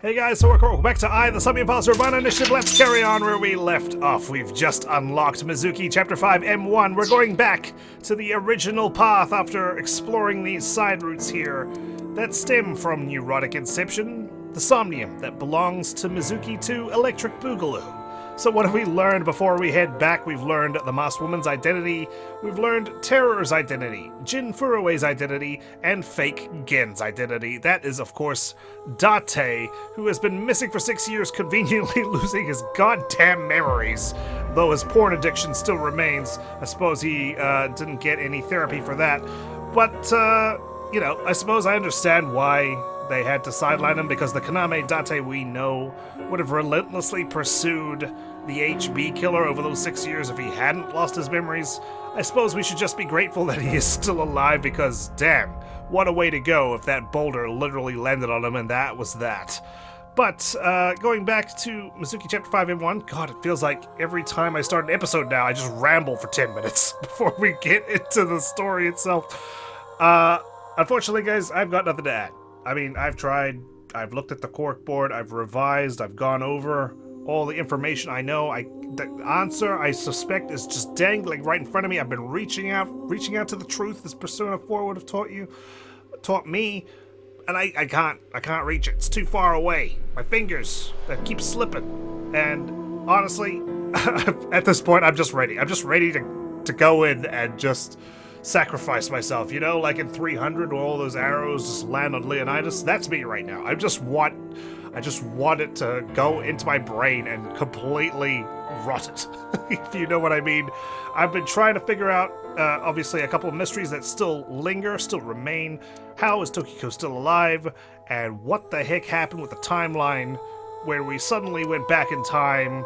Hey guys, so we're back to the Somnium Files Nirvana Initiative. Let's carry on where we left off. We've just unlocked Mizuki Chapter 5 M1. We're going back to the original path after exploring these side routes here that stem from neurotic inception, the somnium that belongs to Mizuki to Electric Boogaloo. So what have we learned before we head back? We've learned the masked woman's identity, we've learned Terror's identity, Jin Furue's identity, and fake Gen's identity. That is, of course, Date, who has been missing for 6 years, conveniently losing his goddamn memories. Though his porn addiction still remains. I suppose he didn't get any therapy for that. But, you know, I suppose I understand why they had to sideline him, because the Kaname Date we know would have relentlessly pursued the HB killer over those 6 years if he hadn't lost his memories. I suppose we should just be grateful that he is still alive, because damn, what a way to go if that boulder literally landed on him and that was that. But, going back to Mizuki Chapter 5 M1, God, it feels like every time I start an episode now, I just ramble for 10 minutes before we get into the story itself. Unfortunately, guys, I've got nothing to add. I mean, I've tried, I've looked at the corkboard, I've revised, I've gone over all the information I know. The answer, I suspect, is just dangling right in front of me. I've been reaching out to the truth, as Persona 4 would have taught me, and I can't reach it. It's too far away. My fingers, that keep slipping. And honestly, at this point, I'm just ready. I'm just ready to go in and just sacrifice myself, you know, like in 300 where all those arrows just land on Leonidas. That's me right now. I just want it to go into my brain and completely rot it, if you know what I mean. I've been trying to figure out, obviously, a couple of mysteries that still linger, still remain. How is Tokiko still alive? And what the heck happened with the timeline where we suddenly went back in time,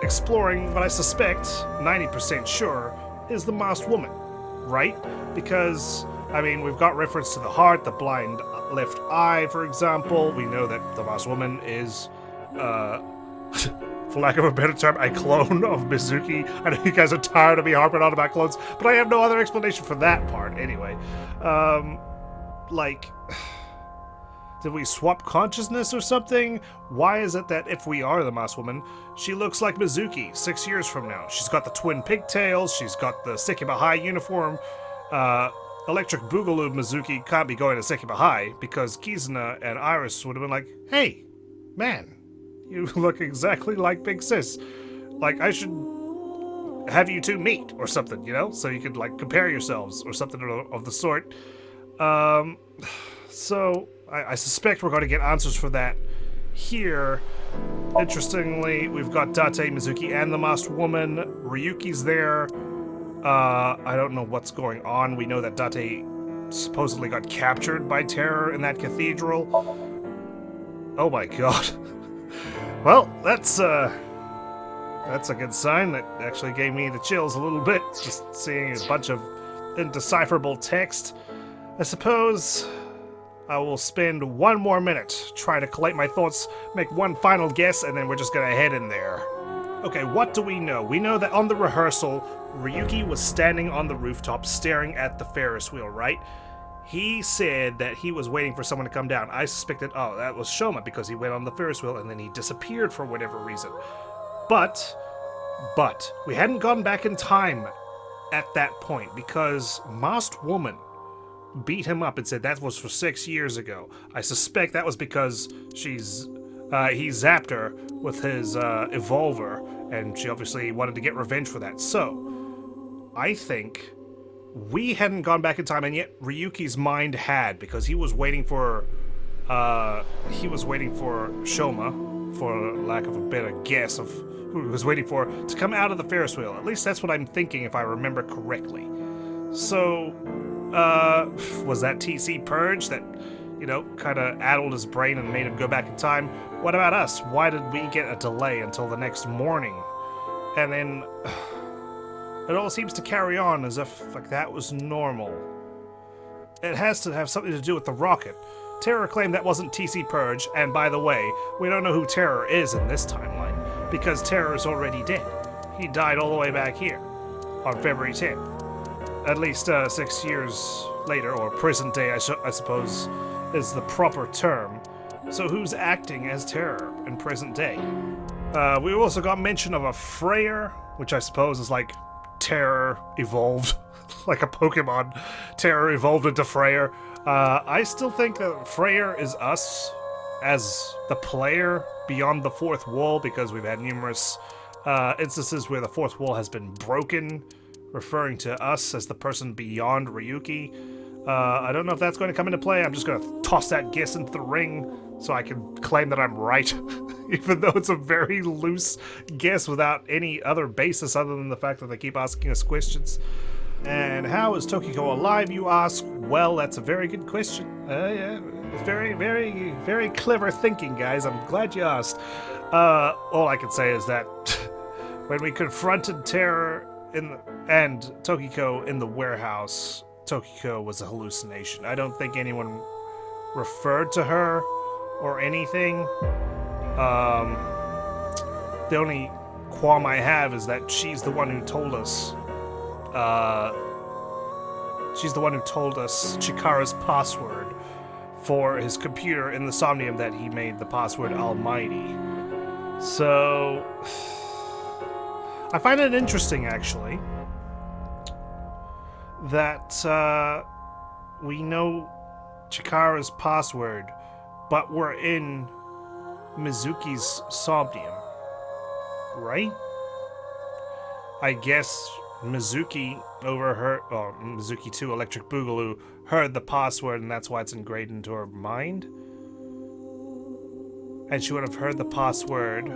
exploring what I suspect, 90% sure, is the masked woman. Right? Because, I mean, we've got reference to the heart, the blind left eye, for example. We know that the masked woman is, for lack of a better term, a clone of Mizuki. I know you guys are tired of me harping on about clones, but I have no other explanation for that part, anyway. Did we swap consciousness or something? Why is it that if we are the masked woman, she looks like Mizuki 6 years from now? She's got the twin pigtails, she's got the Sekima High uniform. Electric Boogaloo Mizuki can't be going to Sekima High, because Kizuna and Iris would have been like, hey, man, you look exactly like Big Sis. Like, I should have you two meet or something, you know? So you could, like, compare yourselves or something of the sort. So I suspect we're going to get answers for that here. Interestingly, we've got Date, Mizuki, and the masked woman. Ryuki's there. I don't know what's going on. We know that Date supposedly got captured by Terror in that cathedral. Oh my god. Well, that's a good sign. That actually gave me the chills a little bit, just seeing a bunch of indecipherable text. I suppose I will spend one more minute trying to collate my thoughts, make one final guess, and then we're just gonna head in there. Okay, what do we know? We know that on the rehearsal, Ryuki was standing on the rooftop staring at the Ferris wheel, right? He said that he was waiting for someone to come down. I suspected, oh, that was Shoma, because he went on the Ferris wheel and then he disappeared for whatever reason. But, we hadn't gone back in time at that point, because Masked Woman beat him up and said that was for 6 years ago. I suspect that was because he zapped her with his evolver, and she obviously wanted to get revenge for that. So, I think we hadn't gone back in time, and yet Ryuki's mind had, because he was waiting for Shoma, for lack of a better guess of who he was waiting for, to come out of the Ferris wheel. At least that's what I'm thinking, if I remember correctly. So, was that TC Purge that, you know, kind of addled his brain and made him go back in time? What about us? Why did we get a delay until the next morning? And then it all seems to carry on as if, like, that was normal. It has to have something to do with the rocket. Terror claimed that wasn't TC Purge, and by the way, we don't know who Terror is in this timeline, because Terror is already dead. He died all the way back here, on February 10th. At least 6 years later, or present day, I suppose, is the proper term. So who's acting as Terror in present day? We also got mention of a Freyr, which I suppose is like Terror evolved, like a Pokemon. Terror evolved into Freyr. I still think that Freyr is us as the player beyond the fourth wall, because we've had numerous instances where the fourth wall has been broken, referring to us as the person beyond Ryuki. I don't know if that's going to come into play. I'm just going to toss that guess into the ring so I can claim that I'm right, even though it's a very loose guess without any other basis other than the fact that they keep asking us questions. And how is Tokiko alive, you ask? Well, that's a very good question. Yeah, it's very, very, very clever thinking, guys. I'm glad you asked. All I can say is that when we confronted Terror and Tokiko in the warehouse, Tokiko was a hallucination. I don't think anyone referred to her or anything. The only qualm I have is that she's the one who told us Chikara's password for his computer in the Somnium, that he made the password Almighty. So I find it interesting, actually, that we know Chikara's password, but we're in Mizuki's Somnium, right? I guess Mizuki Mizuki 2 Electric Boogaloo heard the password, and that's why it's engraved into her mind. And she would have heard the password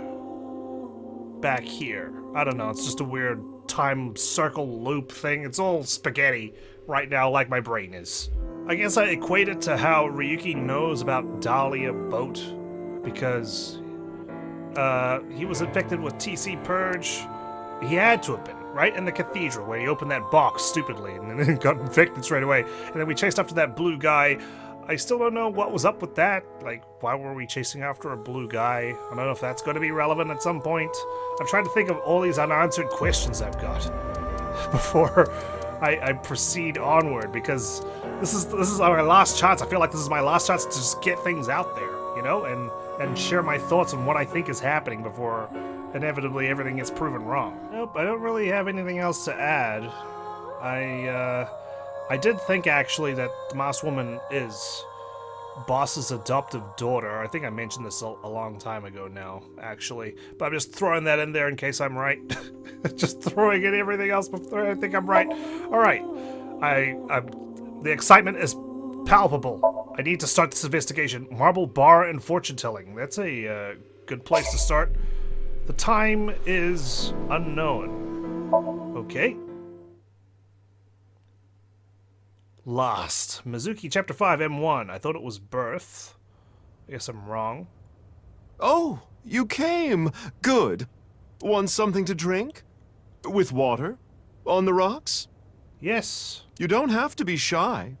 back here. I don't know, it's just a weird time circle loop thing. It's all spaghetti right now, like my brain is. I guess I equate it to how Ryuki knows about Dahlia Boat, because he was infected with TC Purge. He had to have been, right? In the cathedral, where he opened that box stupidly and then got infected straight away. And then we chased after that blue guy. I still don't know what was up with that. Like, why were we chasing after a blue guy? I don't know if that's going to be relevant at some point. I'm trying to think of all these unanswered questions I've got before I proceed onward, because this is my last chance. I feel like this is my last chance to just get things out there, you know, and share my thoughts on what I think is happening before inevitably everything gets proven wrong. Nope, I don't really have anything else to add. I did think, actually, that the Masked Woman is Boss's adoptive daughter. I think I mentioned this a long time ago now, actually. But I'm just throwing that in there in case I'm right. Just throwing in everything else before I think I'm right. Alright. The excitement is palpable. I need to start this investigation. Marble Bar and Fortune Telling. That's a good place to start. The time is unknown. Okay. Lost. Mizuki, Chapter 5, M1. I thought it was birth. I guess I'm wrong. Oh, you came. Good. Want something to drink? With water? On the rocks? Yes. You don't have to be shy.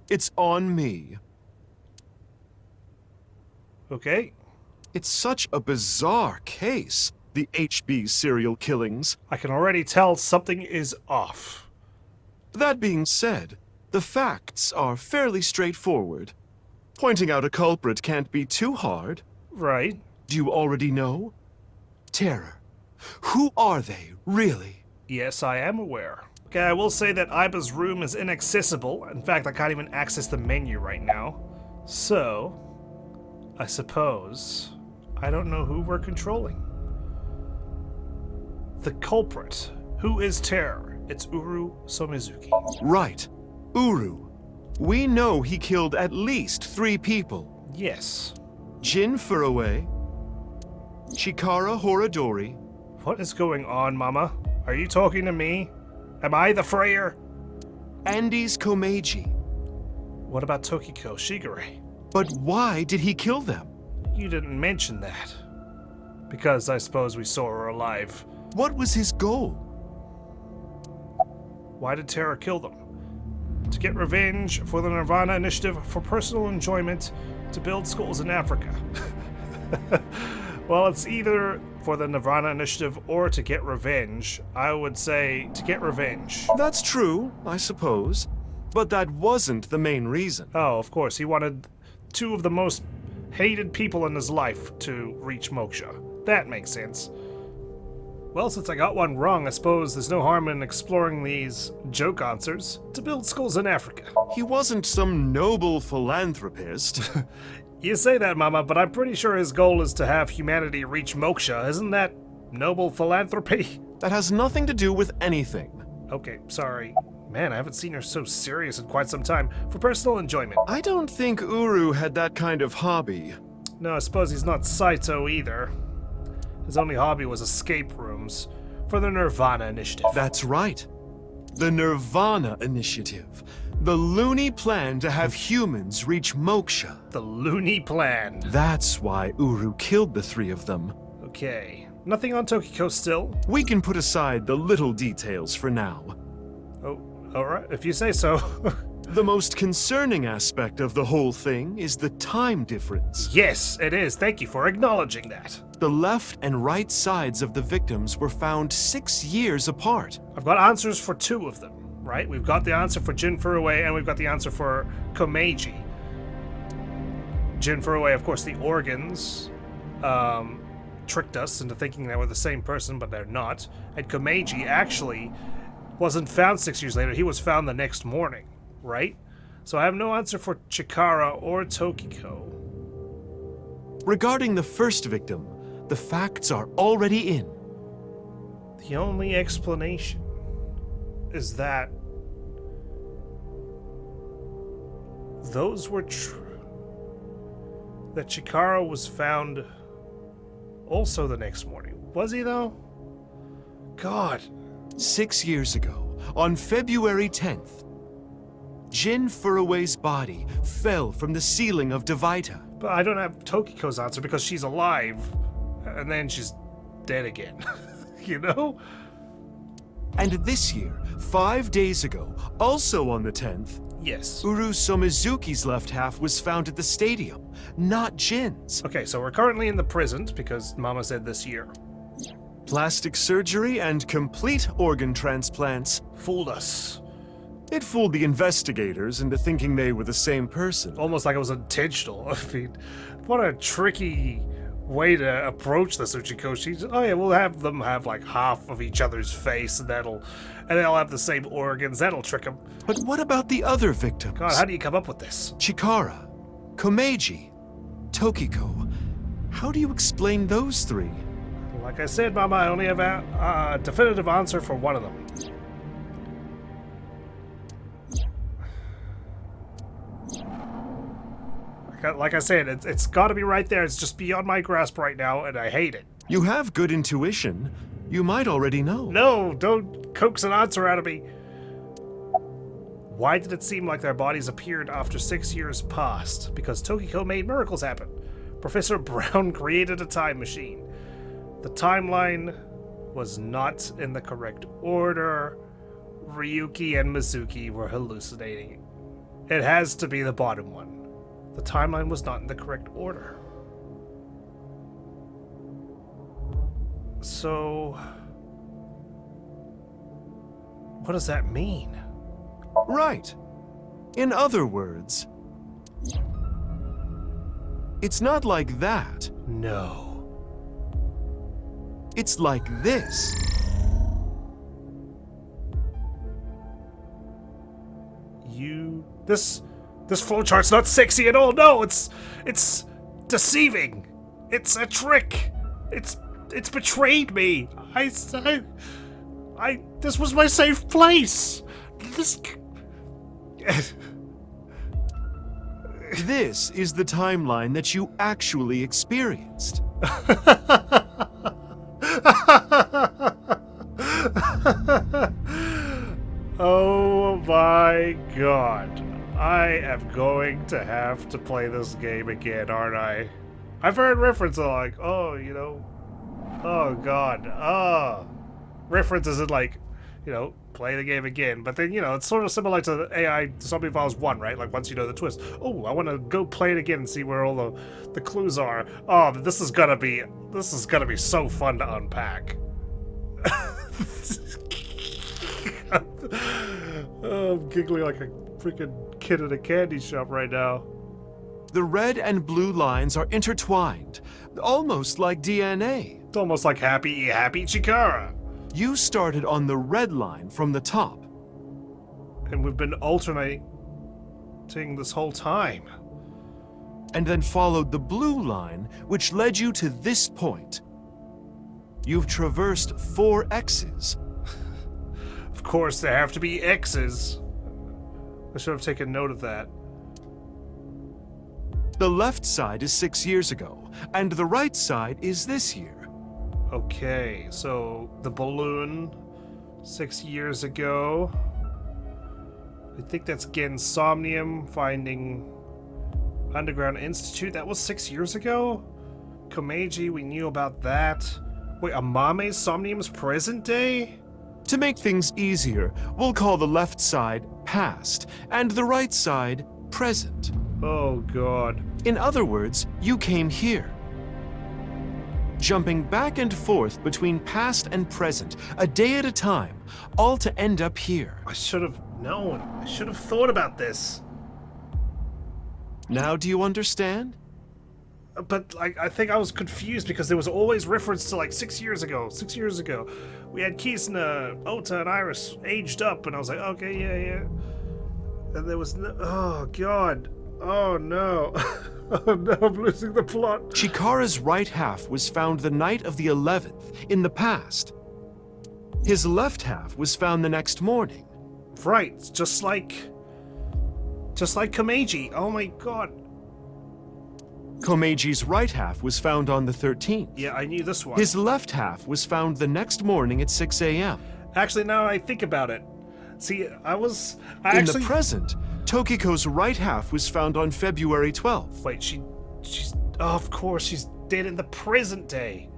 It's on me. Okay. It's such a bizarre case, the HB serial killings. I can already tell something is off. That being said, the facts are fairly straightforward. Pointing out a culprit can't be too hard. Right. Do you already know? Terror. Who are they, really? Yes, I am aware. Okay, I will say that Aiba's room is inaccessible. In fact, I can't even access the menu right now. So, I suppose I don't know who we're controlling. The culprit. Who is Terror? It's Uru Somizuki. Right. Uru. We know he killed at least 3 people. Yes. Jin Furuwe, Chikara Horadori. What is going on, Mama? Are you talking to me? Am I the Freyr? Andes Komeiji. What about Tokiko Shigure? But why did he kill them? You didn't mention that. Because I suppose we saw her alive. What was his goal? Why did Terror kill them? To get revenge, for the Nirvana Initiative, for personal enjoyment, to build schools in Africa. Well, it's either for the Nirvana Initiative or to get revenge. I would say to get revenge. That's true, I suppose. But that wasn't the main reason. Oh, of course. He wanted 2 of the most hated people in his life to reach moksha. That makes sense. Well, since I got one wrong, I suppose there's no harm in exploring these joke answers to build schools in Africa. He wasn't some noble philanthropist. You say that, Mama, but I'm pretty sure his goal is to have humanity reach moksha. Isn't that noble philanthropy? That has nothing to do with anything. Okay, sorry. Man, I haven't seen her so serious in quite some time. For personal enjoyment. I don't think Uru had that kind of hobby. No, I suppose he's not Saito either. His only hobby was escape rooms for the Nirvana Initiative. That's right. The Nirvana Initiative. The loony plan to have humans reach moksha. The loony plan. That's why Uru killed the three of them. Okay. Nothing on Tokiko still? We can put aside the little details for now. Oh, alright, if you say so. The most concerning aspect of the whole thing is the time difference. Yes, it is. Thank you for acknowledging that. The left and right sides of the victims were found 6 years apart. I've got answers for two of them, right? We've got the answer for Jin Furuwe and we've got the answer for Komeiji. Jin Furuwe, of course, the organs tricked us into thinking they were the same person, but they're not. And Komeiji actually wasn't found 6 years later. He was found the next morning, right? So I have no answer for Chikara or Tokiko. Regarding the first victim, the facts are already in. The only explanation is that those were true. That Chikara was found also the next morning. Was he, though? God. 6 years ago, on February 10th, Jin Furuwe's body fell from the ceiling of Devaita. But I don't have Tokiko's answer because she's alive, and then she's dead again. You know? And this year, 5 days ago, also on the 10th, Yes. Uru Somizuki's left half was found at the stadium, not Jin's. Okay, so we're currently in the present because Mama said this year. Plastic surgery and complete organ transplants. Fooled us. It fooled the investigators into thinking they were the same person. Almost like it was intentional. I mean, what a tricky way to approach this, Uchikoshi. Oh yeah, we'll have them have like half of each other's face, and they'll have the same organs. That'll trick them. But what about the other victims? God, how do you come up with this? Chikara, Komeiji, Tokiko. How do you explain those three? Like I said, Mama, I only have a definitive answer for one of them. Like I said, it's got to be right there. It's just beyond my grasp right now, and I hate it. You have good intuition. You might already know. No, don't coax an answer out of me. Why did it seem like their bodies appeared after 6 years passed? Because Tokiko made miracles happen. Professor Brown created a time machine. The timeline was not in the correct order. Ryuki and Mizuki were hallucinating. It has to be the bottom one. The timeline was not in the correct order. So, what does that mean? Right. In other words, it's not like that. No. It's like this. This flowchart's not sexy at all. No, it's deceiving. It's a trick. It's betrayed me. This was my safe place. This is the timeline that you actually experienced. Oh my god. I am going to have to play this game again, aren't I? I've heard references like, oh, you know, oh god, references in like, you know, play the game again. But then, you know, it's sort of similar to the AI Somnium Files 1, right? Like once you know the twist, oh, I want to go play it again and see where all the clues are. Oh, this is gonna be so fun to unpack. Oh, I'm giggling like a freaking kid in a candy shop right now. The red and blue lines are intertwined, almost like DNA. It's almost like Happy Chikara. You started on the red line from the top. And we've been alternating this whole time. And then followed the blue line, which led you to this point. You've traversed 4 X's. Of course, there have to be X's. I should have taken note of that. The left side is 6 years ago, and the right side is this year. Okay, so the balloon, 6 years ago. I think that's again Somnium finding Underground Institute. That was 6 years ago? Komeiji, we knew about that. Wait, Amame's Somnium's present day? To make things easier, we'll call the left side past, and the right side present. Oh god. In other words, you came here. Jumping back and forth between past and present, a day at a time, all to end up here. I should have known. I should have thought about this. Now do you understand? But like, I think I was confused because there was always reference to like 6 years ago. 6 years ago, we had Kisuna, Ota, and Iris aged up, and I was like, okay, yeah. And there was no. Oh god. Oh no. Oh no, I'm losing the plot. Chikara's right half was found the night of the 11th, in the past. His left half was found the next morning. Right, just like Komeiji. Oh my god. Komeiji's right half was found on the 13th. Yeah, I knew this one. His left half was found the next morning at 6 a.m. Actually, now I think about it. See, In the present, Tokiko's right half was found on February 12th. Wait, she's... Oh, of course, she's dead in the present day.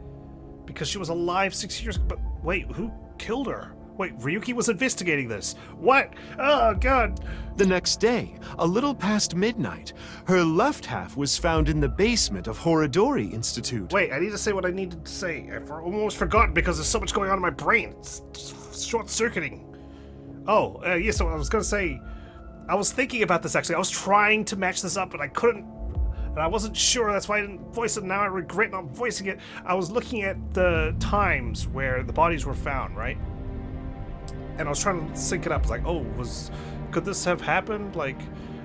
Because she was alive 6 years ago. But wait, who killed her? Wait, Ryuki was investigating this. What? Oh, God. The next day, a little past midnight, her left half was found in the basement of Horodori Institute. Wait, I need to say what I needed to say. I've almost forgotten because there's so much going on in my brain. It's short-circuiting. Oh, yeah, so I was going to say... I was thinking about this, actually. I was trying to match this up, but I couldn't... And I wasn't sure, that's why I didn't voice it. Now I regret not voicing it. I was looking at the times where the bodies were found, right? And I was trying to sync it up. I was like, oh, could this have happened? Like,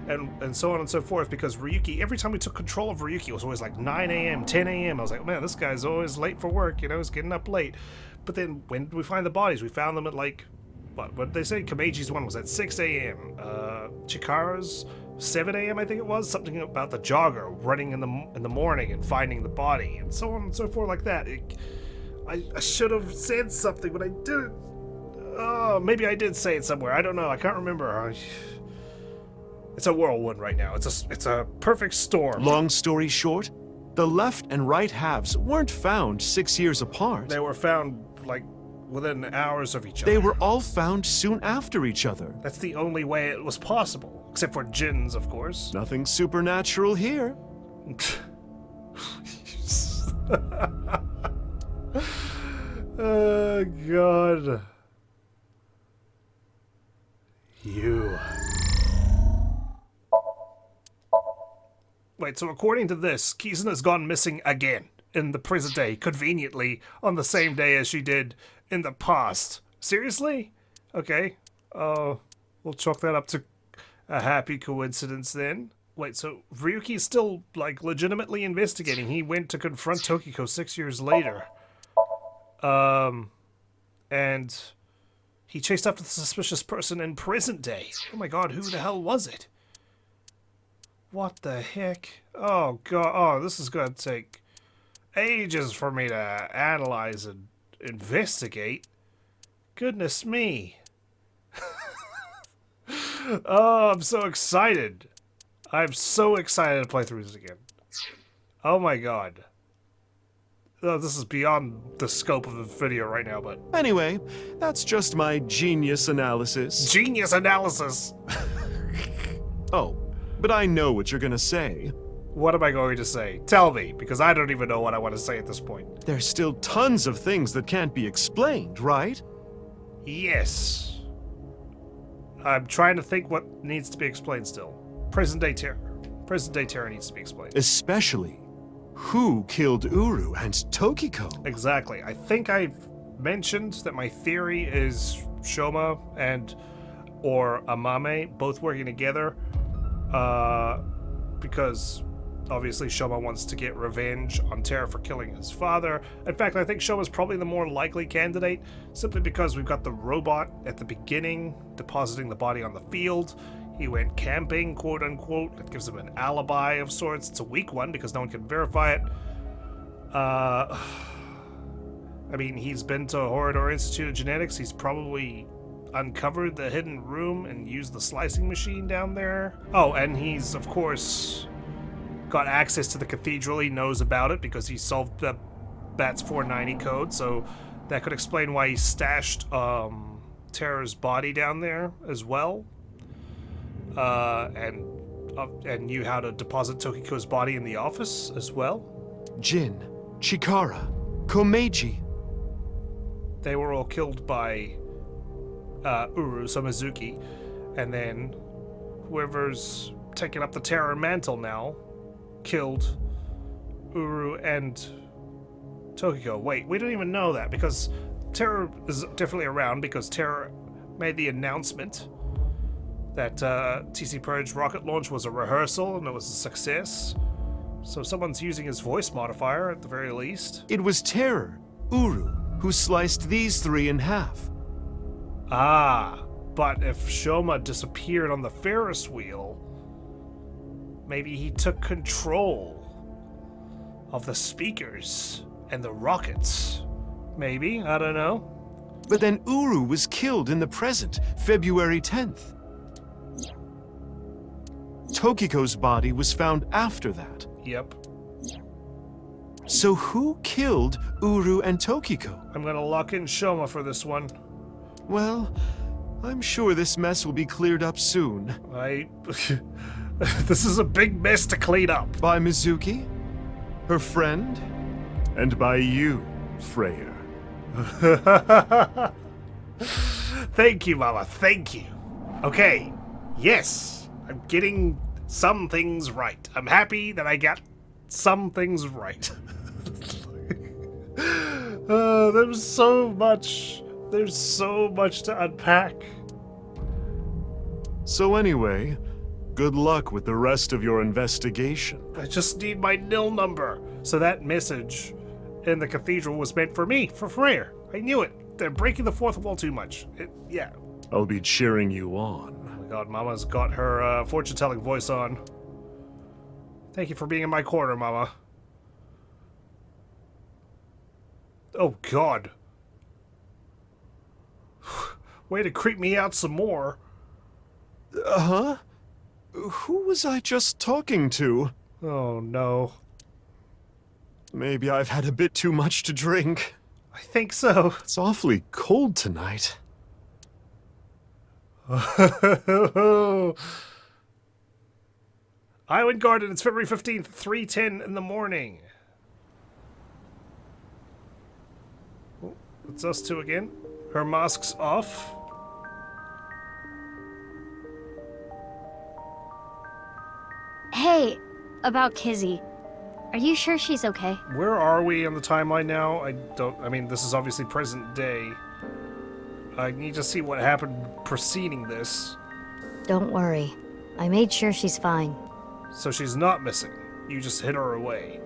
and so on and so forth. Because Ryuki, every time we took control of Ryuki, it was always like 9 a.m., 10 a.m. I was like, man, this guy's always late for work, you know, he's getting up late. But then when did we find the bodies? We found them at like, what did they say? Komeiji's one was at 6 a.m. Chikara's 7 a.m. I think it was. Something about the jogger running in the morning and finding the body, and so on and so forth like that. I should have said something, but I didn't. Oh, maybe I did say it somewhere. I don't know. I can't remember. It's a whirlwind right now. It's a perfect storm. Long story short, the left and right halves weren't found 6 years apart. They were found like within hours of each other. They were all found soon after each other. That's the only way it was possible, except for Jin's, of course. Nothing supernatural here. Oh god. You. Wait, so according to this, Kizuna's gone missing again in the present day, conveniently on the same day as she did in the past. Seriously? Okay. We'll chalk that up to a happy coincidence then. Wait, so Ryuki's still, like, legitimately investigating. He went to confront Tokiko 6 years later. And he chased after the suspicious person in present day. Oh my god, who the hell was it? What the heck? Oh god, oh, this is gonna take ages for me to analyze and investigate. Goodness me. Oh, I'm so excited. I'm so excited to play through this again. Oh my god. Oh, this is beyond the scope of the video right now, but... Anyway, that's just my genius analysis. Genius analysis! Oh, but I know what you're gonna say. What am I going to say? Tell me, because I don't even know what I want to say at this point. There's still tons of things that can't be explained, right? Yes. I'm trying to think what needs to be explained still. Present day terror. Present-day Terra needs to be explained. Especially, who killed Uru and Tokiko? Exactly. I think I've mentioned that my theory is Shoma or Amame both working together, because obviously Shoma wants to get revenge on Terra for killing his father. In fact, I think Shoma's probably the more likely candidate, simply because we've got the robot at the beginning depositing the body on the field. He went camping, quote unquote. That gives him an alibi of sorts. It's a weak one because no one can verify it. I mean, he's been to Horador Institute of Genetics. He's probably uncovered the hidden room and used the slicing machine down there. Oh, and he's, of course, got access to the cathedral. He knows about it because he solved the BATS 490 code, so that could explain why he stashed Terra's body down there as well. And knew how to deposit Tokiko's body in the office as well. Jin, Chikara, Komeiji. They were all killed by Uru, so Mizuki, and then whoever's taking up the Terror mantle now killed Uru and Tokiko. Wait, we don't even know that because Terror is definitely around because Terror made the announcement that TC Purge rocket launch was a rehearsal and it was a success. So someone's using his voice modifier at the very least. It was Terror, Uru, who sliced these three in half. Ah, but if Shoma disappeared on the Ferris wheel, maybe he took control of the speakers and the rockets. Maybe, I don't know. But then Uru was killed in the present, February 10th. Tokiko's body was found after that. Yep. So who killed Uru and Tokiko? I'm gonna lock in Shoma for this one. Well, I'm sure this mess will be cleared up soon. This is a big mess to clean up. By Mizuki, her friend, and by you, Freyr. Thank you, Mama, thank you. Okay, yes, I'm getting some things right. I'm happy that I got some things right. There's so much to unpack. So anyway, good luck with the rest of your investigation. I just need my nil number. So that message in the cathedral was meant for me, for Freyr. I knew it. They're breaking the fourth wall too much. Yeah. I'll be cheering you on. Oh my god, Mama's got her fortune-telling voice on. Thank you for being in my corner, Mama. Oh god. Way to creep me out some more. Huh? Who was I just talking to? Oh no. Maybe I've had a bit too much to drink. I think so. It's awfully cold tonight. Island Garden, it's February 15th, 3:10 in the morning. Oh, it's us two again. Her mask's off. Hey, about Kizzy. Are you sure she's okay? Where are we on the timeline now? I mean, this is obviously present day. I need to see what happened preceding this. Don't worry. I made sure she's fine. So she's not missing. You just hid her away.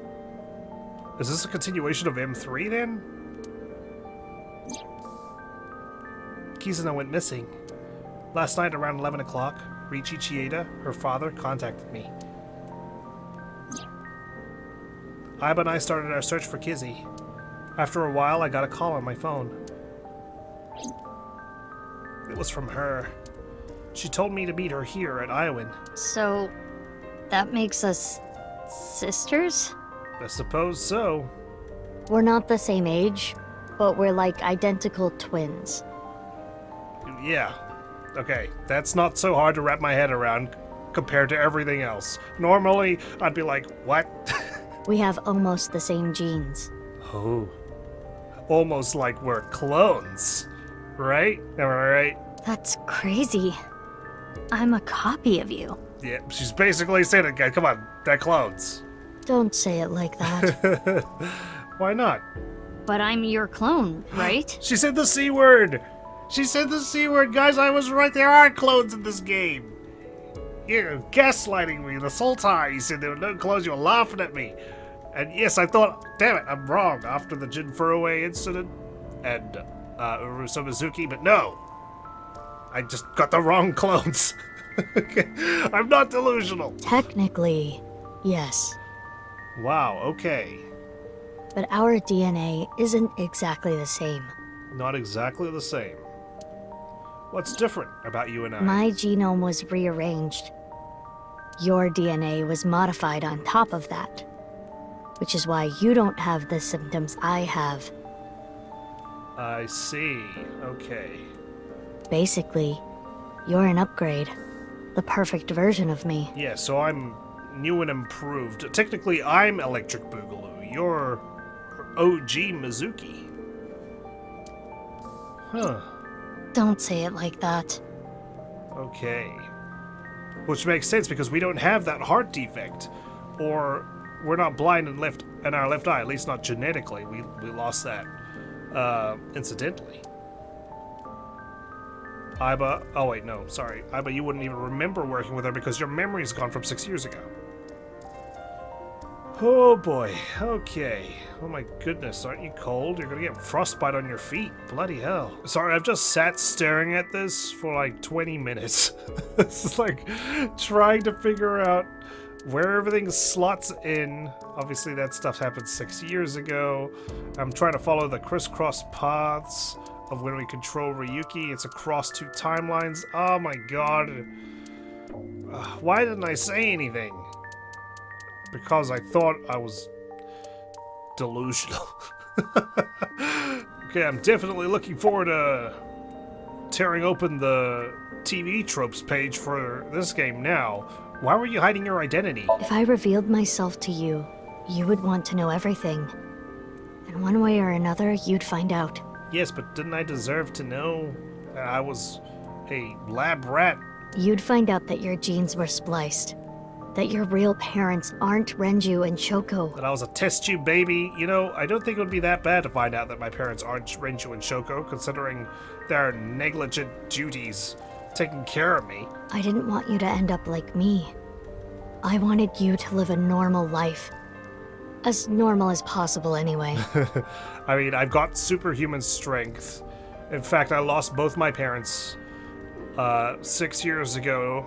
Is this a continuation of M3 then? Kizuna went missing. Last night around 11 o'clock, Riichi Chieda, her father, contacted me. Aiba and I started our search for Kizzy. After a while, I got a call on my phone. It was from her. She told me to meet her here at Iowan. So, that makes us sisters? I suppose so. We're not the same age, but we're like identical twins. Yeah. Okay, that's not so hard to wrap my head around compared to everything else. Normally, I'd be like, what? We have almost the same genes. Oh. Almost like we're clones. Right? Am I right? That's crazy. I'm a copy of you. Yeah, she's basically saying it, guys. Come on, they're clones. Don't say it like that. Why not? But I'm your clone, right? She said the C word! She said the C word, guys, I was right, there are clones in this game! You're gaslighting me this whole time. You said there were no clones, you were laughing at me. And yes, I thought, damn it, I'm wrong after the Jin Furue incident and Urusa Mizuki, but no! I just got the wrong clones. I'm not delusional. Technically, yes. Wow, okay. But our DNA isn't exactly the same. Not exactly the same. What's different about you and I? My genome was rearranged. Your DNA was modified on top of that. Which is why you don't have the symptoms I have. I see. Okay. Basically, you're an upgrade. The perfect version of me. Yeah, so I'm new and improved. Technically, I'm Electric Boogaloo. You're OG Mizuki. Huh. Don't say it like that. Okay. Which makes sense because we don't have that heart defect. Or we're not blind in our left eye, at least not genetically. We lost that incidentally. Aiba, oh wait, no, sorry. Aiba, you wouldn't even remember working with her because your memory's gone from 6 years ago. Oh boy, okay. Oh my goodness, aren't you cold? You're gonna get frostbite on your feet. Bloody hell. Sorry, I've just sat staring at this for like 20 minutes. This is like trying to figure out where everything slots in. Obviously that stuff happened 6 years ago. I'm trying to follow the crisscross paths of when we control Ryuki. It's across 2 timelines. Oh my god. Why didn't I say anything? Because I thought I was delusional. Okay, I'm definitely looking forward to tearing open the TV tropes page for this game now. Why were you hiding your identity? If I revealed myself to you, you would want to know everything. And one way or another, you'd find out. Yes, but didn't I deserve to know that I was a lab rat? You'd find out that your genes were spliced. That your real parents aren't Renju and Shoko. That I was a test tube baby. You know, I don't think it would be that bad to find out that my parents aren't Renju and Shoko, considering their negligent duties taking care of me. I didn't want you to end up like me. I wanted you to live a normal life. As normal as possible, anyway. I mean, I've got superhuman strength. In fact, I lost both my parents 6 years ago.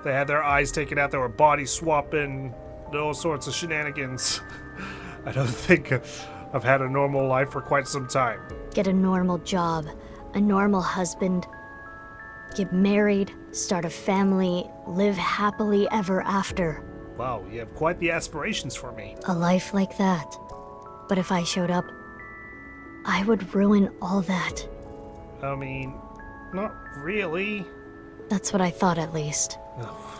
They had their eyes taken out, they were body swapping, all sorts of shenanigans. I don't think I've had a normal life for quite some time. Get a normal job, a normal husband, get married, start a family, live happily ever after. Wow, you have quite the aspirations for me. A life like that. But if I showed up, I would ruin all that. I mean, not really. That's what I thought, at least.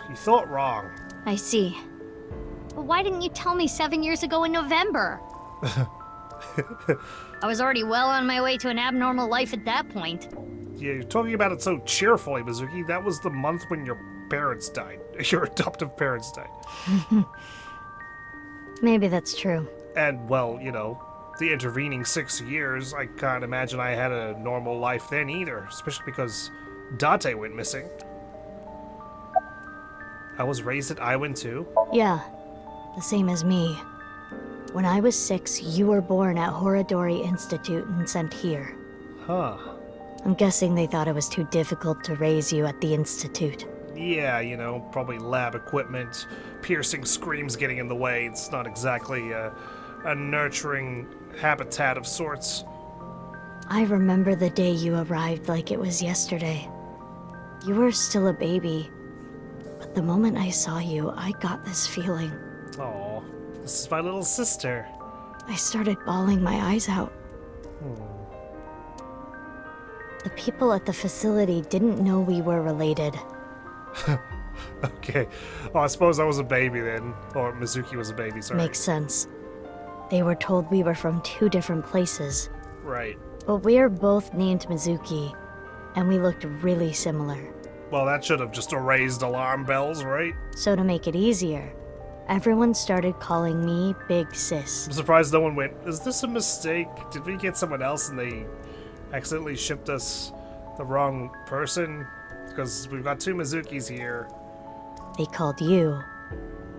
You thought wrong. I see. But why didn't you tell me 7 years ago in November? I was already well on my way to an abnormal life at that point. Yeah, you're talking about it so cheerfully, Mizuki. That was the month when your parents died. Your adoptive parents died. Maybe that's true. And, well, you know, the intervening 6 years, I can't imagine I had a normal life then either, especially because Date went missing. I was raised at Iwan too? Yeah, the same as me. When I was 6, you were born at Horadori Institute and sent here. Huh. I'm guessing they thought it was too difficult to raise you at the Institute. Yeah, you know, probably lab equipment, piercing screams getting in the way. It's not exactly a nurturing habitat of sorts. I remember the day you arrived like it was yesterday. You were still a baby. But the moment I saw you, I got this feeling. Aw, this is my little sister. I started bawling my eyes out. The people at the facility didn't know we were related. Okay. Oh, I suppose I was a baby then. Or Mizuki was a baby, sorry. Makes sense. They were told we were from 2 different places. Right. But we're both named Mizuki, and we looked really similar. Well, that should have just erased alarm bells, right? So to make it easier, everyone started calling me Big Sis. I'm surprised no one went, is this a mistake? Did we get someone else and they accidentally shipped us the wrong person? Because we've got 2 Mizukis here. They called you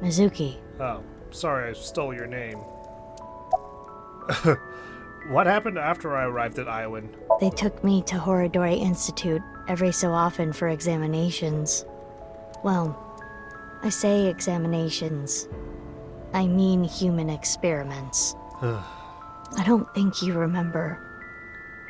Mizuki. Oh, sorry, I stole your name. What happened after I arrived at Iowan? They took me to Horodori Institute every so often for examinations. Well, I say examinations. I mean human experiments. I don't think you remember,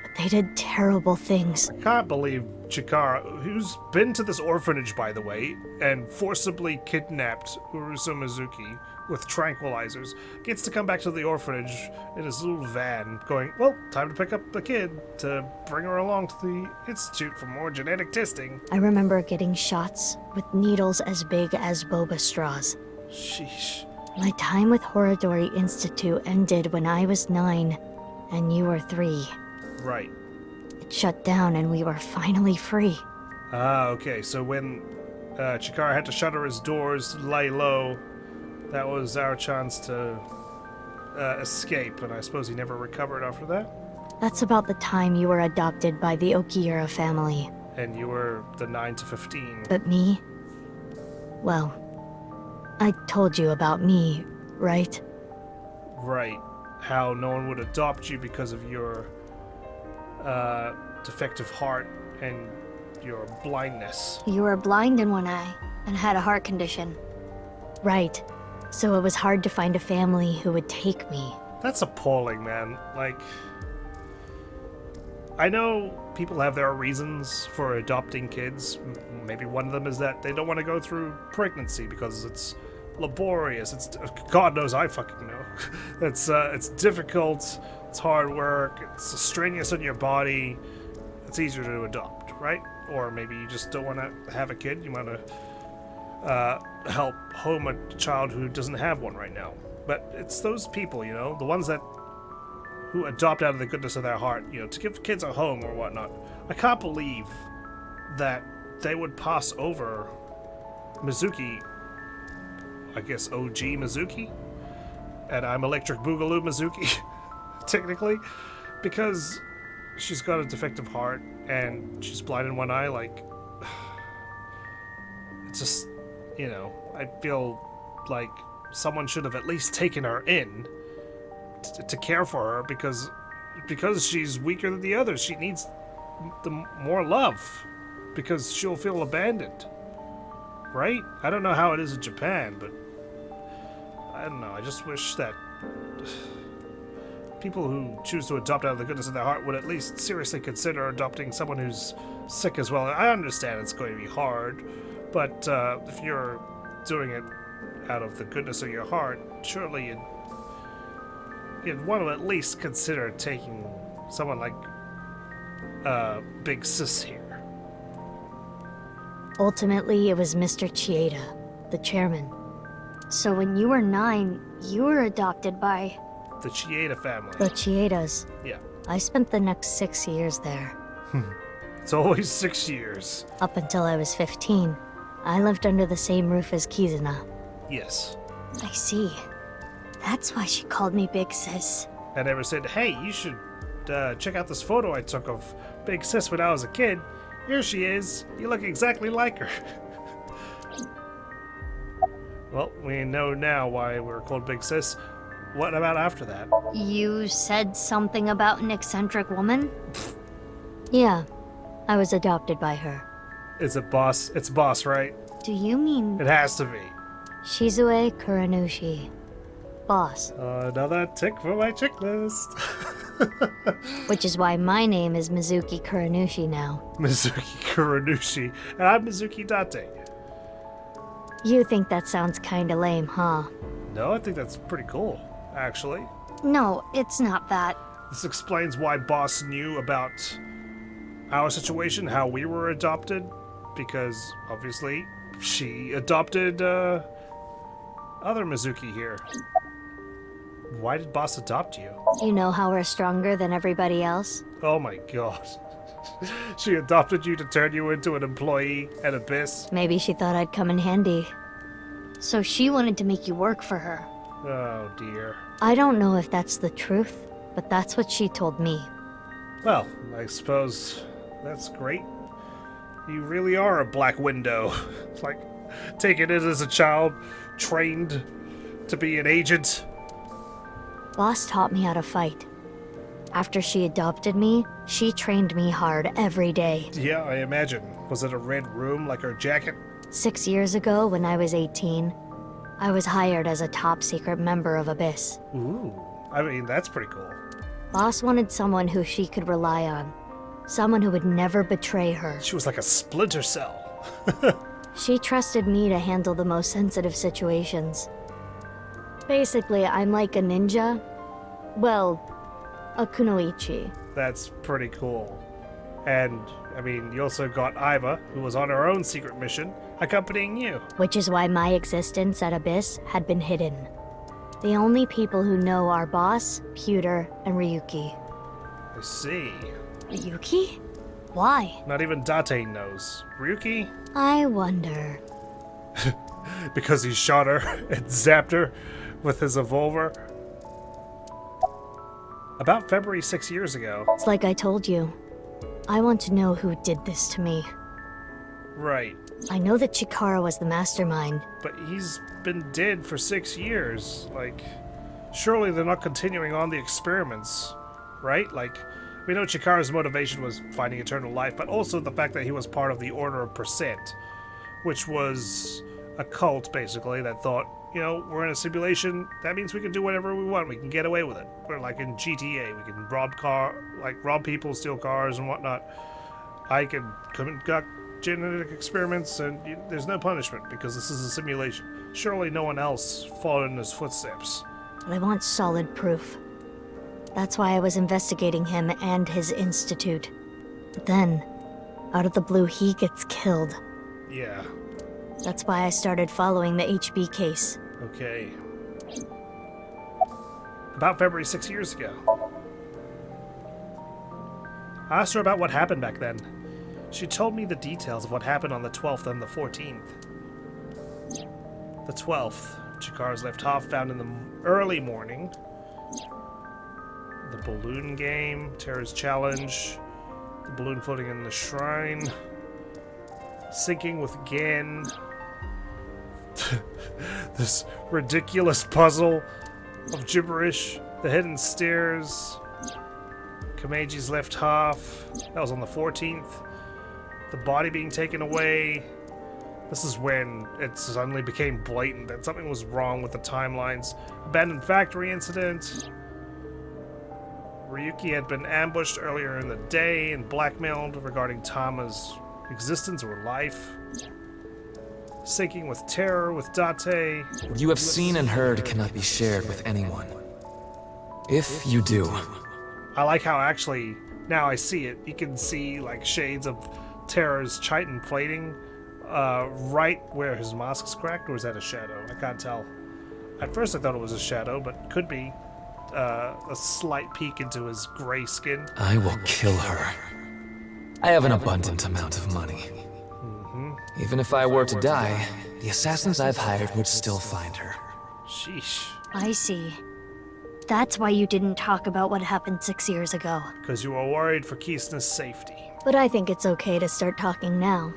but they did terrible things. I can't believe Chikara, who's been to this orphanage, by the way, and forcibly kidnapped Urusu Mizuki with tranquilizers, gets to come back to the orphanage in his little van, going, well, time to pick up the kid to bring her along to the institute for more genetic testing. I remember getting shots with needles as big as boba straws. Sheesh. My time with Horodori Institute ended when I was 9, and you were 3. Right. It shut down and we were finally free. Ah, okay, so when Chikara had to shutter his doors, lay low, that was our chance to escape, and I suppose he never recovered after that? That's about the time you were adopted by the Okiura family. And you were the 9 to 15. But me? Well, I told you about me, right? Right. How no one would adopt you because of your defective heart and your blindness. You were blind in one eye and had a heart condition. Right. So it was hard to find a family who would take me. That's appalling, man. Like, I know people have their reasons for adopting kids. Maybe one of them is that they don't want to go through pregnancy because it's laborious. It's, God knows I fucking know. It's difficult. It's hard work. It's strenuous on your body. It's easier to adopt, right? Or maybe you just don't want to have a kid. You want to help home a child who doesn't have one right now. But it's those people, you know, the ones who adopt out of the goodness of their heart, you know, to give kids a home or whatnot. I can't believe that they would pass over Mizuki, I guess OG Mizuki, and I'm Electric Boogaloo Mizuki, technically, because she's got a defective heart and she's blind in one eye. Like, it's just, you know, I feel like someone should have at least taken her in to care for her because she's weaker than the others. She needs the more love because she'll feel abandoned, right? I don't know how it is in Japan, but I don't know. I just wish that people who choose to adopt out of the goodness of their heart would at least seriously consider adopting someone who's sick as well. I understand it's going to be hard, but if you're doing it out of the goodness of your heart, surely you'd want to at least consider taking someone like Big Sis here. Ultimately, it was Mr. Chieda, the chairman. So when you were 9, you were adopted by... The Chieda family. The Chiedas. Yeah. I spent the next 6 years there. It's always 6 years. Up until I was 15, I lived under the same roof as Kizuna. Yes. I see. That's why she called me Big Sis. I never said, hey, you should check out this photo I took of Big Sis when I was a kid. Here she is. You look exactly like her. Well, we know now why we're called Big Sis. What about after that? You said something about an eccentric woman? Yeah, I was adopted by her. Is it boss? It's boss, right? Do you mean... It has to be. Shizue Kuranushi. Boss. Another tick for my checklist. Which is why my name is Mizuki Kuranushi now. Mizuki Kuranushi. And I'm Mizuki Date. You think that sounds kinda lame, huh? No, I think that's pretty cool, actually. No, it's not that. This explains why Boss knew about our situation, how we were adopted, because obviously she adopted other Mizuki here. Why did Boss adopt you? You know how we're stronger than everybody else? Oh my god. She adopted you to turn you into an employee at ABIS? Maybe she thought I'd come in handy. So she wanted to make you work for her. Oh dear. I don't know if that's the truth, but that's what she told me. Well, I suppose that's great. You really are a black window. It's like taking it as a child, trained to be an agent. Boss taught me how to fight. After she adopted me, she trained me hard every day. Yeah, I imagine. Was it a red room like her jacket? 6 years ago, when I was 18, I was hired as a top secret member of ABIS. Ooh, I mean, that's pretty cool. Boss wanted someone who she could rely on. Someone who would never betray her. She was like a splinter cell. She trusted me to handle the most sensitive situations. Basically, I'm like a ninja. Well, a kunoichi. That's pretty cool. And, I mean, you also got Aiba, who was on her own secret mission, accompanying you. Which is why my existence at ABIS had been hidden. The only people who know are Boss, Pewter, and Ryuki. I see. Ryuki? Why? Not even Date knows. Ryuki? I wonder. Because he shot her and zapped her with his revolver. About February 6 years ago. It's like I told you. I want to know who did this to me. Right. I know that Chikara was the mastermind. But he's been dead for 6 years. Like, surely they're not continuing on the experiments, right? Like, we know Chikara's motivation was finding eternal life, but also the fact that he was part of the Order of Percent, which was a cult, basically, that thought, you know, we're in a simulation, that means we can do whatever we want, we can get away with it. We're like in GTA, we can rob people, steal cars and whatnot. I can conduct genetic experiments and there's no punishment because this is a simulation. Surely no one else followed in his footsteps. But I want solid proof. That's why I was investigating him and his institute. But then, out of the blue, he gets killed. Yeah. That's why I started following the HB case. Okay. About February 6 years ago. I asked her about what happened back then. She told me the details of what happened on the 12th and the 14th. The 12th, Chikara's left half found in the early morning. The balloon game, Terra's challenge, the balloon floating in the shrine, sinking with Gen, this ridiculous puzzle of gibberish, the hidden stairs, Kameji's left half, that was on the 14th, the body being taken away. This is when it suddenly became blatant that something was wrong with the timelines. Abandoned factory incident. Ryuki had been ambushed earlier in the day and blackmailed regarding Tama's existence or life. Sinking with terror with Date. What you have seen and heard cannot be shared with anyone. If you do. I like how actually, now I see it, you can see like shades of Terror's chitin plating right where his mask's cracked, or is that a shadow? I can't tell. At first I thought it was a shadow, but could be a slight peek into his gray skin. I will kill her. I have an abundant amount of money. Even if I were to die, the assassins I've hired would still find her. Sheesh. I see. That's why you didn't talk about what happened 6 years ago. Because you were worried for Kisna's safety. But I think it's okay to start talking now.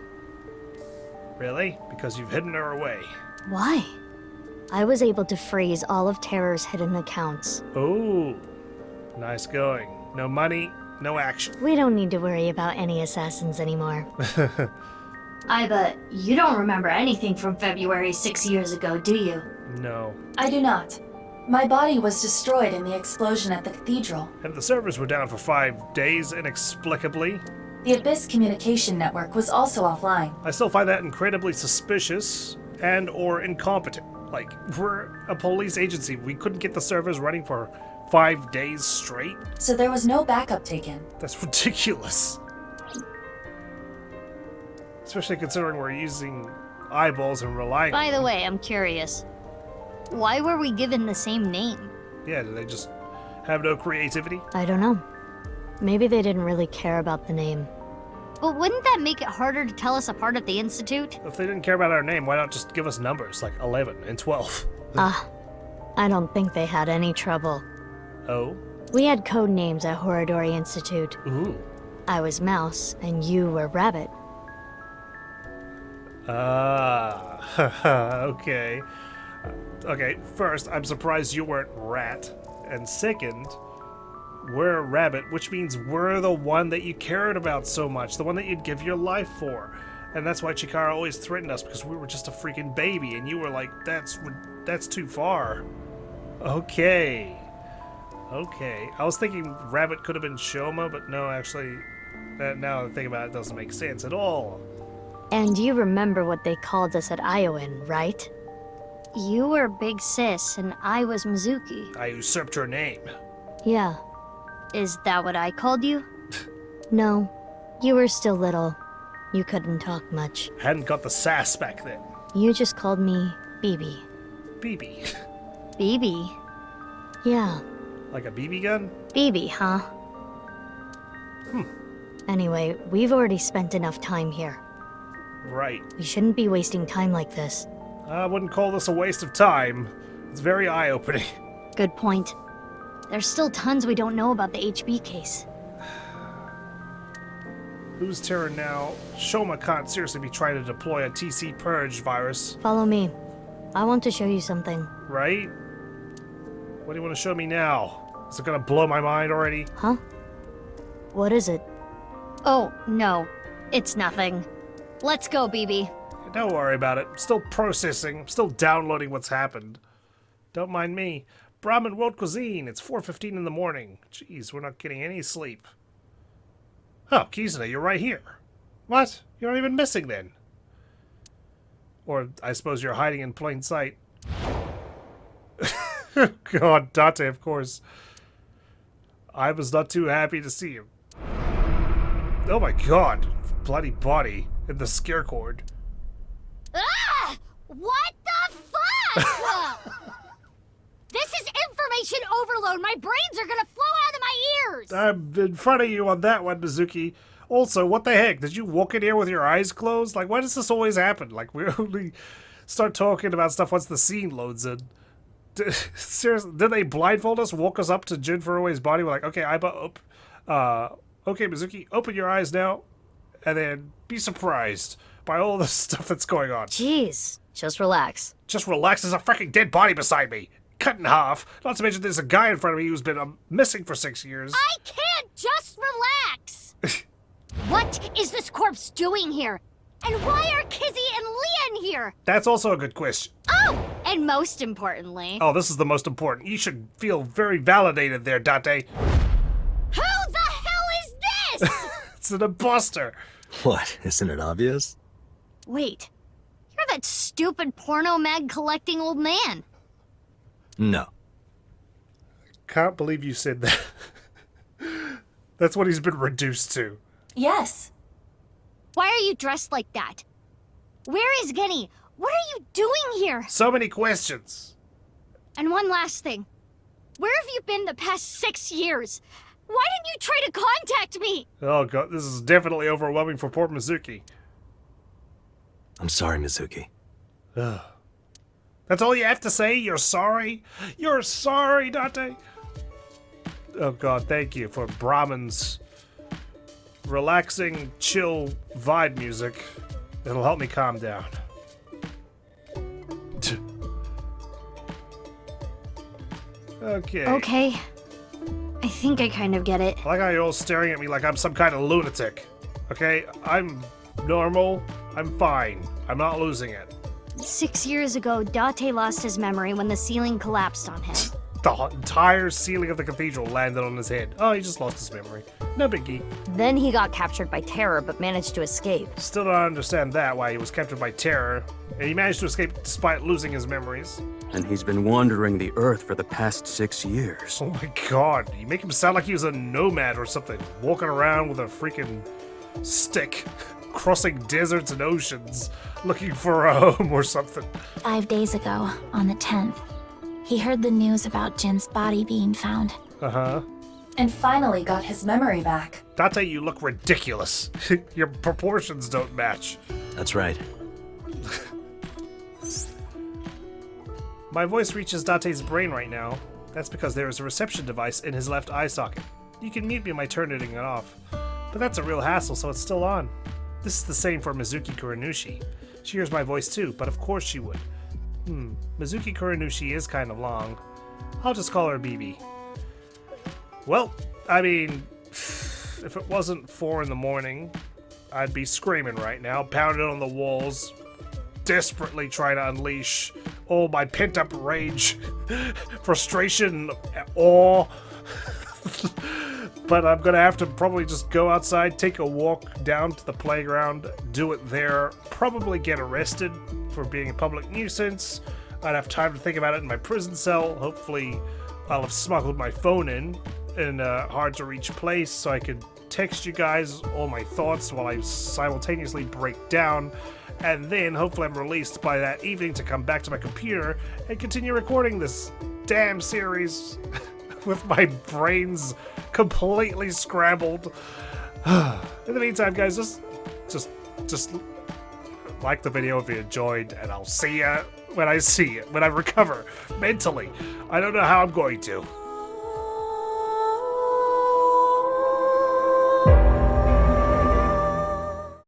Really? Because you've hidden her away. Why? I was able to freeze all of Terror's hidden accounts. Oh, nice going. No money, no action. We don't need to worry about any assassins anymore. Aiba, you don't remember anything from February 6 years ago, do you? No. I do not. My body was destroyed in the explosion at the cathedral. And the servers were down for 5 days inexplicably. The ABIS communication network was also offline. I still find that incredibly suspicious and or incompetent. Like, we're a police agency. We couldn't get the servers running for 5 days straight. So there was no backup taken. That's ridiculous. Especially considering we're using eyeballs and relying By on the them. way, I'm curious. Why were we given the same name? Yeah, do they just have no creativity? I don't know. Maybe they didn't really care about the name. But wouldn't that make it harder to tell us apart at the Institute? If they didn't care about our name, why not just give us numbers, like 11 and 12? I don't think they had any trouble. Oh? We had code names at Horodori Institute. Ooh. I was Mouse, and you were Rabbit. Okay. Okay, first, I'm surprised you weren't Rat. And second, we're Rabbit, which means we're the one that you cared about so much, the one that you'd give your life for. And that's why Chikara always threatened us, because we were just a freaking baby, and you were like, that's too far. Okay. Okay. I was thinking Rabbit could have been Shoma, but no, actually, now that I think about it, it doesn't make sense at all. And you remember what they called us at Iowan, right? You were Big Sis, and I was Mizuki. I usurped her name. Yeah. Is that what I called you? No. You were still little. You couldn't talk much. Hadn't got the sass back then. You just called me BB. BB. BB? Yeah. Like a BB gun? BB, huh? Anyway, we've already spent enough time here. Right. We shouldn't be wasting time like this. I wouldn't call this a waste of time. It's very eye-opening. Good point. There's still tons we don't know about the HB case. Whose turn now? Shoma can't seriously be trying to deploy a TC Purge virus, Follow me. I want to show you something. right? What do you want to show me now? Is it gonna blow my mind already? Huh? What is it? Oh, no. It's nothing. Let's go, BB. Don't worry about it. I'm still processing. I'm still downloading what's happened. Don't mind me. Brahmin World Cuisine. It's 4:15 in the morning. Jeez, we're not getting any sleep. Oh, Kizuna, you're right here. What? You're not even missing then. Or I suppose you're hiding in plain sight. God, Date, of course. I was not too happy to see him. Oh my god. Bloody body in the scare cord. Ah! What the fuck? This is information overload. My brains are gonna flow out of my ears. I'm in front of you on that one, Mizuki. Also, what the heck? Did you walk in here with your eyes closed? Like, why does this always happen? Like, we only start talking about stuff once the scene loads in. Seriously, did they blindfold us, walk us up to Jin Furue's body? We're like, okay, Aiba, okay, Mizuki, open your eyes now, and then be surprised by all the stuff that's going on. Jeez, just relax. Just relax, there's a freaking dead body beside me. Cut in half. Not to mention there's a guy in front of me who's been missing for 6 years. I can't just relax. What is this corpse doing here? And why are Kizzy and Leon here? That's also a good question. Oh, and most importantly... Oh, this is the most important. You should feel very validated there, Date. Who the hell is this? It's an imposter. What, isn't it obvious? Wait, you're that stupid porno mag collecting old man. No. Can't believe you said that. That's what he's been reduced to. Yes. Why are you dressed like that? Where is Genny? What are you doing here? So many questions. And one last thing. Where have you been the past 6 years? Why didn't you try to contact me? Oh god, this is definitely overwhelming for poor Mizuki. I'm sorry, Mizuki. That's all you have to say? You're sorry? You're sorry, Date? Oh god, thank you for Brahman's relaxing, chill vibe music. It'll help me calm down. Okay. Okay. I think I kind of get it. I like how you're all staring at me like I'm some kind of lunatic. Okay? I'm normal. I'm fine. I'm not losing it. 6 years ago, Date lost his memory when the ceiling collapsed on him. The entire ceiling of the cathedral landed on his head. Oh, he just lost his memory. No biggie. Then he got captured by Terror but managed to escape. Still don't understand that, why he was captured by Terror. And he managed to escape despite losing his memories. And he's been wandering the Earth for the past 6 years. Oh my god, you make him sound like he was a nomad or something. Walking around with a freaking stick. Crossing deserts and oceans. Looking for a home or something. 5 days ago, on the 10th, he heard the news about Jin's body being found. Uh-huh. and finally got his memory back. Date, you look ridiculous. Your proportions don't match. That's right. My voice reaches Date's brain right now. That's because there is a reception device in his left eye socket. You can mute me by turning it off. But that's a real hassle, so it's still on. This is the same for Mizuki Kuranushi. She hears my voice too, but of course she would. Mizuki Kuranushi is kind of long. I'll just call her BB. Well, I mean, if it wasn't 4 in the morning, I'd be screaming right now, pounding on the walls, desperately trying to unleash all my pent-up rage, frustration, awe. But I'm gonna have to probably just go outside, take a walk down to the playground, do it there, probably get arrested for being a public nuisance. I'd have time to think about it in my prison cell. Hopefully I'll have smuggled my phone in a hard-to-reach place so I could text you guys all my thoughts while I simultaneously break down. And then hopefully I'm released by that evening to come back to my computer and continue recording this damn series with my brains completely scrambled. In the meantime, guys, just like the video if you enjoyed, and I'll see ya when I see it, when I recover mentally. I don't know how I'm going to.